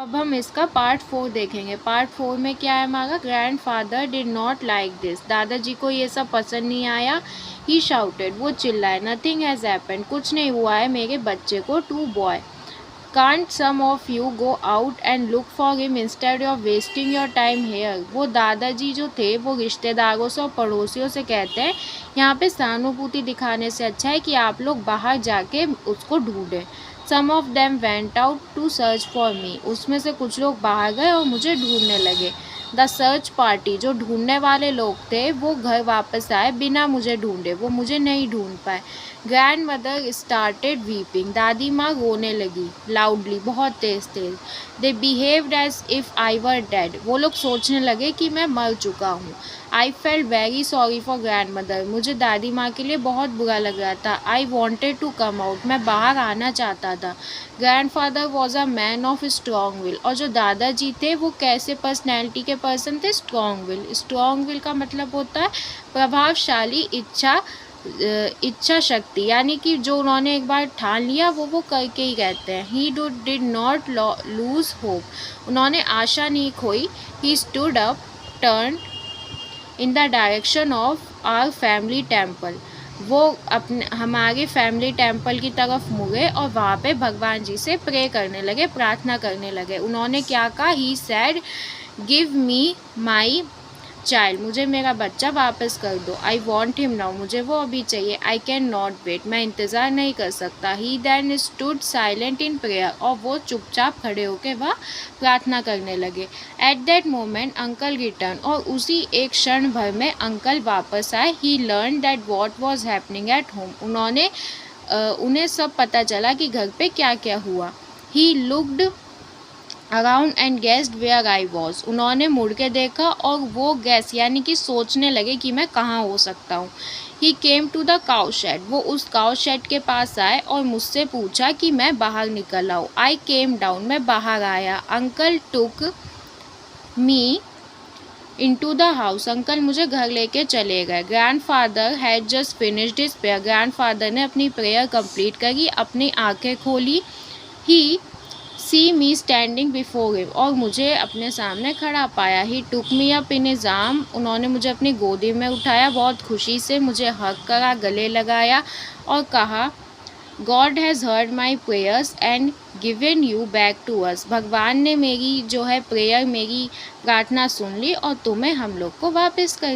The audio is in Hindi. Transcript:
अब हम इसका पार्ट 4 देखेंगे। पार्ट 4 में क्या है हमारा, grandfather did not like this, दादाजी को ये सब पसंद नहीं आया। ही शाउटेड, वो चिल्लाए, नथिंग हैज़ हैपेंड, कुछ नहीं हुआ है मेरे बच्चे को। To boy, can't some of you go out and look for him instead of wasting your time here. वो दादाजी जो थे वो रिश्तेदारों से और पड़ोसियों से कहते हैं यहाँ पे सहानुभूति दिखाने से अच्छा है कि आप लोग बाहर जाके उसको ढूंढें। Some of them went out to search for me, उसमें से कुछ लोग बाहर गए और मुझे ढूंढने लगे। द सर्च पार्टी, जो ढूंढने वाले लोग थे वो घर वापस आए बिना मुझे ढूंढे, वो मुझे नहीं ढूंढ पाए। ग्रैंड मदर स्टार्टेड वीपिंग, दादी माँ रोने लगी लाउडली, बहुत तेज तेज। They behaved as if I were dead, वो लोग सोचने लगे कि मैं मर चुका हूँ। I felt very sorry for grandmother, मुझे दादी माँ के लिए बहुत बुरा लग रहा था। I wanted to come out, मैं बाहर आना चाहता था। Grandfather was a man of strong will, और जो दादाजी थे वो कैसे पर्सनैलिटी के पर्सन थे, स्ट्रॉन्ग विल। स्ट्रॉन्ग विल का मतलब होता है प्रभावशाली इच्छा शक्ति, यानी कि जो उन्होंने एक बार ठान लिया वो करके ही रहते हैं। He did not lose hope, उन्होंने आशा नहीं खोई। He stood up turn in the direction of our family temple, वो अपने हमारे फैमिली टेम्पल की तरफ मुड़े और वहाँ पे भगवान जी से प्रे करने लगे, प्रार्थना करने लगे। उन्होंने क्या कहा, he said give me my child, मुझे मेरा बच्चा वापस कर दो। आई वॉन्ट हिम नाउ, मुझे वो अभी चाहिए। आई कैन नॉट वेट, मैं इंतज़ार नहीं कर सकता। He then stood silent in prayer, और वो चुपचाप खड़े होकर वह प्रार्थना करने लगे। At that moment uncle return, और उसी एक क्षण भर में अंकल वापस आए। He learn that what was happening at home, उन्हें सब पता चला कि घर पे क्या क्या हुआ। He looked around and guessed where I was, उन्होंने मुड़ के देखा और वो गैस यानी कि सोचने लगे कि मैं कहाँ हो सकता हूँ। He came to the cow shed, वो उस काउ शेड के पास आए और मुझसे पूछा कि मैं बाहर निकल आऊँ। आई केम डाउन, मैं बाहर आया। Uncle took me into the house, uncle मुझे घर लेके चले गए। Grandfather had just finished his prayer, grandfather ने अपनी प्रेयर कंप्लीट करी, अपनी आंखें खोली। He see me standing before him, और मुझे अपने सामने खड़ा पाया। He took me up in his arm, उन्होंने मुझे अपनी गोदी में उठाया, बहुत खुशी से मुझे हग करा, गले लगाया और कहा, God has heard my prayers and given you back to us, भगवान ने मेरी जो है प्रेयर, मेरी प्रार्थना सुन ली और तुम्हें हम लोग को वापस कर